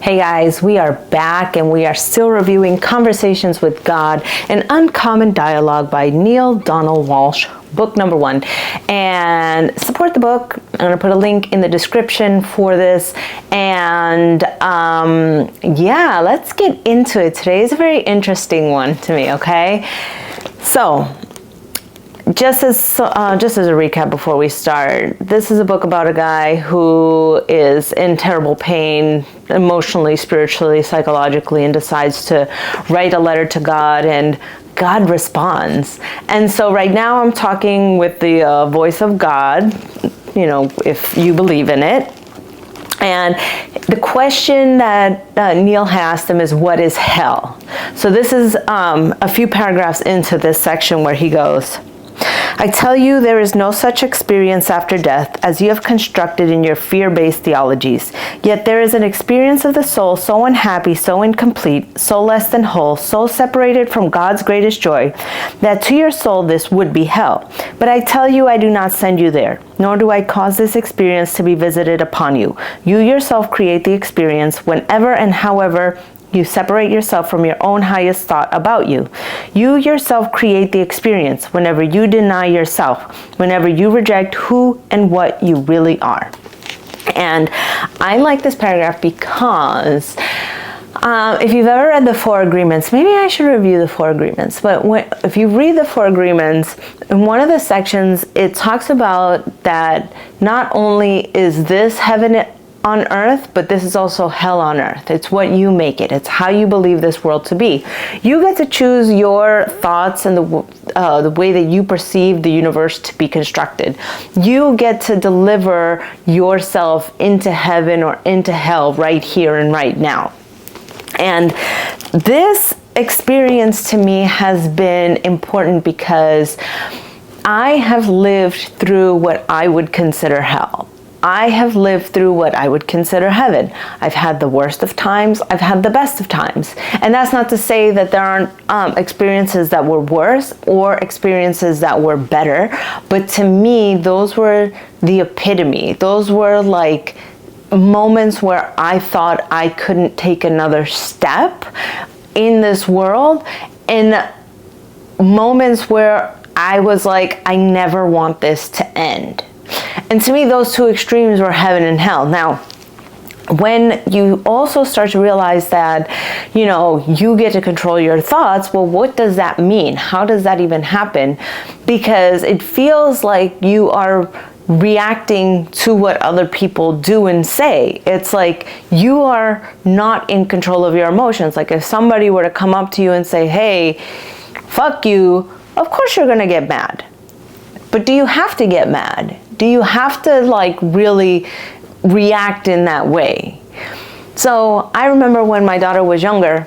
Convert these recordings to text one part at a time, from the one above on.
Hey guys, we are back and we are still reviewing Conversations with God, an Uncommon Dialogue by Neale Donald Walsch, book number 1. And support the book. I'm going to put a link in the description for this. And yeah, let's get into it. Today is a very interesting one to me, okay? So, just as a recap before we start, this is a book about a guy who is in terrible pain, emotionally, spiritually, psychologically, and decides to write a letter to God, and God responds. And so right now I'm talking with the voice of God, you know, if you believe in it. And the question that Neale asked him is, what is hell? So this is a few paragraphs into this section where he goes, I tell you, there is no such experience after death as you have constructed in your fear-based theologies. Yet there is an experience of the soul so unhappy, so incomplete, so less than whole, so separated from God's greatest joy, that to your soul this would be hell. But I tell you, I do not send you there, nor do I cause this experience to be visited upon you. You yourself create the experience whenever and however you separate yourself from your own highest thought about you. You yourself create the experience whenever you deny yourself, whenever you reject who and what you really are. And I like this paragraph because if you've ever read the Four Agreements, maybe I should review the Four Agreements, but if you read the Four Agreements, in one of the sections, it talks about that not only is this heaven on earth, but this is also hell on earth. It's what you make it. It's how you believe this world to be. You get to choose your thoughts and the way that you perceive the universe to be constructed. You get to deliver yourself into heaven or into hell right here and right now. And this experience to me has been important because I have lived through what I would consider hell. I have lived through what I would consider heaven. I've had the worst of times. I've had the best of times. And that's not to say that there aren't experiences that were worse or experiences that were better. But to me, those were the epitome. Those were like moments where I thought I couldn't take another step in this world. And moments where I was like, I never want this to end. And to me, those two extremes were heaven and hell. Now, when you also start to realize that, you know, you get to control your thoughts, well, what does that mean? How does that even happen? Because it feels like you are reacting to what other people do and say. It's like you are not in control of your emotions. Like if somebody were to come up to you and say, hey, fuck you, of course you're going to get mad. But do you have to get mad? Do you have to like really react in that way? So I remember when my daughter was younger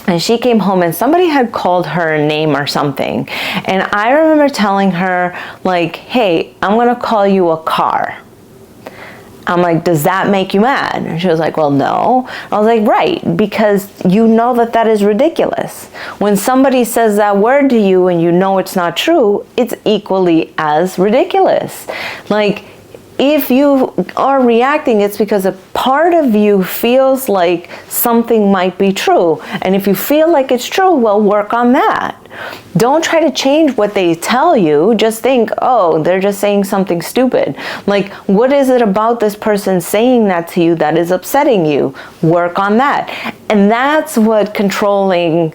and she came home and somebody had called her a name or something. And I remember telling her like, hey, I'm gonna call you a car. I'm like, does that make you mad? And she was like, well, no. I was like, right, because you know that that is ridiculous. When somebody says that word to you and you know it's not true, it's equally as ridiculous. Like, if you are reacting, it's because a part of you feels like something might be true. And if you feel like it's true, well, work on that. Don't try to change what they tell you. Just think, oh, they're just saying something stupid. Like, what is it about this person saying that to you that is upsetting you? Work on that. And that's what controlling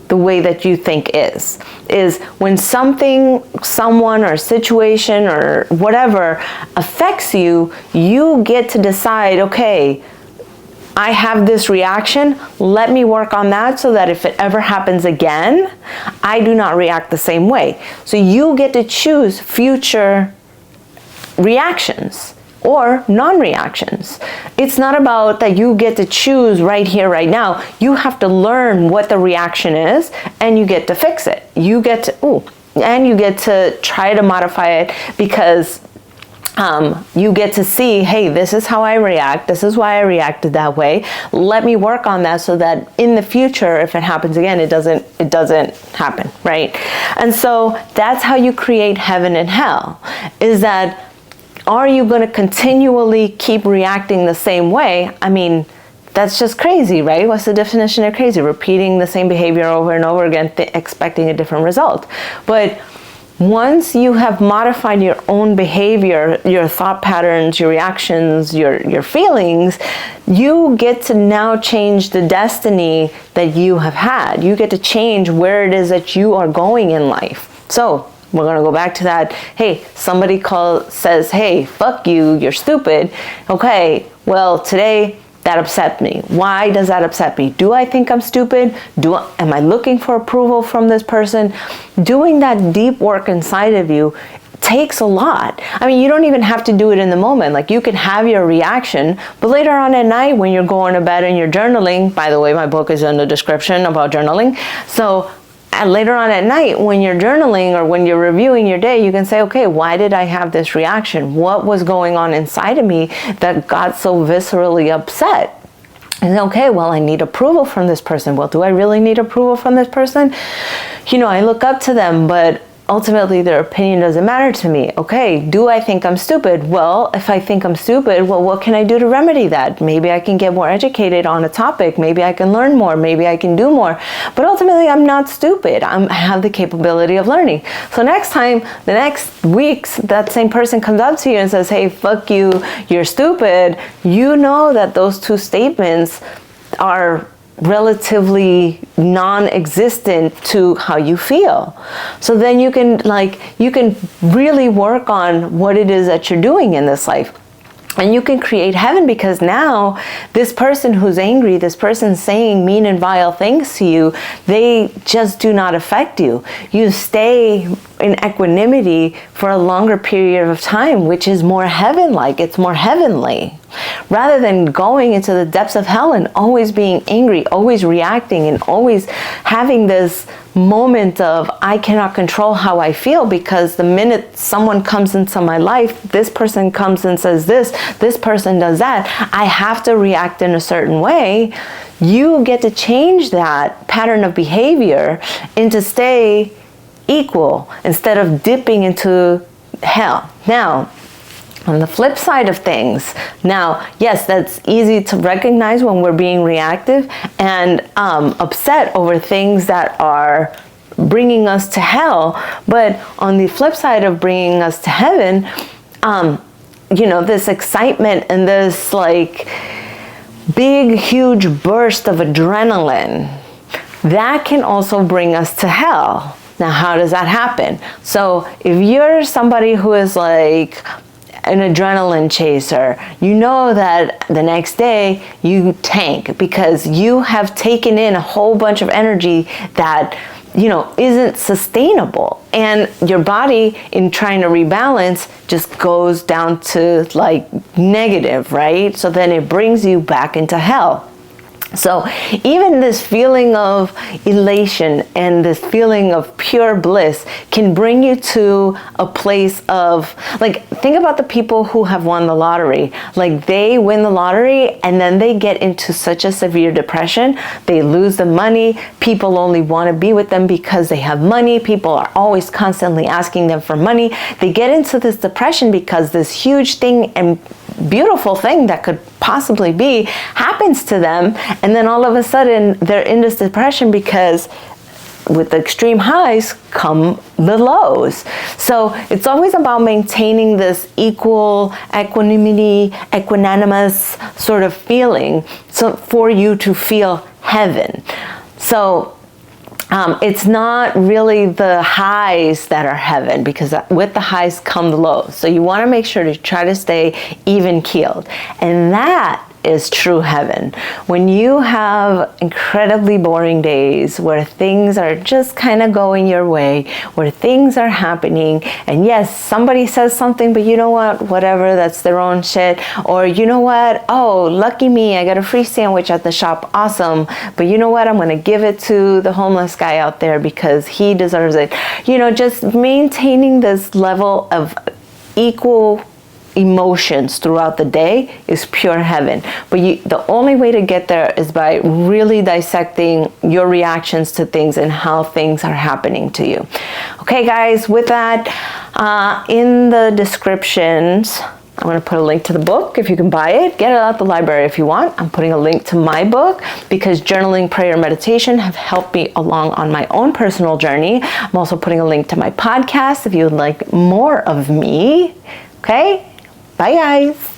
the way that you think is when something, someone, or situation, or whatever affects you, you get to decide, okay, I have this reaction, let me work on that so that if it ever happens again, I do not react the same way. So you get to choose future reactions or non-reactions. It's not about that you get to choose right here, right now. You have to learn what the reaction is and you get to fix it. You get to try to modify it because you get to see, hey, this is how I react. This is why I reacted that way. Let me work on that so that in the future, if it happens again, it doesn't happen, right? And so that's how you create heaven and hell, is that are you going to continually keep reacting the same way? I mean, that's just crazy, right? What's the definition of crazy? Repeating the same behavior over and over again, expecting a different result. But once you have modified your own behavior, your thought patterns, your reactions, your feelings, you get to now change the destiny that you have had. You get to change where it is that you are going in life. So we're going to go back to that. Hey, somebody says, hey, fuck you, you're stupid. Okay, well, today that upset me. Why does that upset me? Do I think I'm stupid? Am I looking for approval from this person? Doing that deep work inside of you takes a lot. I mean, you don't even have to do it in the moment. Like, you can have your reaction, but later on at night when you're going to bed and you're journaling, by the way, my book is in the description about journaling. So later on at night when you're journaling or when you're reviewing your day, you can say, okay, why did I have this reaction? What was going on inside of me that got so viscerally upset? And okay, well, I need approval from this person. Well, do I really need approval from this person? You know, I look up to them, but ultimately their opinion doesn't matter to me. Okay, do I think I'm stupid? Well, if I think I'm stupid, well, what can I do to remedy that? Maybe I can get more educated on a topic. Maybe I can learn more. Maybe I can do more. But ultimately, I'm not stupid. I have the capability of learning. So next time, the next weeks, that same person comes up to you and says, hey, fuck you, you're stupid. You know that those two statements are relatively non-existent to how you feel. So then you can really work on what it is that you're doing in this life. And you can create heaven, because now this person who's angry, this person saying mean and vile things to you, they just do not affect you. You stay in equanimity for a longer period of time, which is more heaven-like. It's more heavenly. Rather than going into the depths of hell and always being angry, always reacting, and always having this moment of, I cannot control how I feel, because the minute someone comes into my life, this person comes and says this person does that, I have to react in a certain way. You get to change that pattern of behavior into stay equal instead of dipping into hell. Now, on the flip side of things, now, yes, that's easy to recognize when we're being reactive and upset over things that are bringing us to hell. But on the flip side of bringing us to heaven, you know, this excitement and this like big, huge burst of adrenaline, that can also bring us to hell. Now, how does that happen? So if you're somebody who is like an adrenaline chaser, you know that the next day you tank because you have taken in a whole bunch of energy that, you know, isn't sustainable. And your body, in trying to rebalance, just goes down to like negative, right? So then it brings you back into hell. So even this feeling of elation and this feeling of pure bliss can bring you to a place of, like, think about the people who have won the lottery. Like, they win the lottery and then they get into such a severe depression. They lose the money. People only want to be with them because they have money. People are always constantly asking them for money. They get into this depression because this huge thing and beautiful thing that could possibly be happens to them, and then all of a sudden they're in this depression because with the extreme highs come the lows. So it's always about maintaining this equal equanimity, equanimous sort of feeling, so for you to feel heaven. So it's not really the highs that are heaven, because with the highs come the lows. So you want to make sure to try to stay even keeled. And that is true heaven. When you have incredibly boring days where things are just kind of going your way, where things are happening, and yes, somebody says something, but you know what, whatever, that's their own shit. Or you know what, oh, lucky me, I got a free sandwich at the shop, awesome. But you know what, I'm going to give it to the homeless guy out there because he deserves it. You know, just maintaining this level of equal emotions throughout the day is pure heaven. But the only way to get there is by really dissecting your reactions to things and how things are happening to you. Okay, guys, with that, in the descriptions I'm going to put a link to the book if you can buy it. Get it out the library if you want. I'm putting a link to my book because journaling, prayer, meditation have helped me along on my own personal journey. I'm also putting a link to my podcast if you would like more of me. Okay? Bye, guys.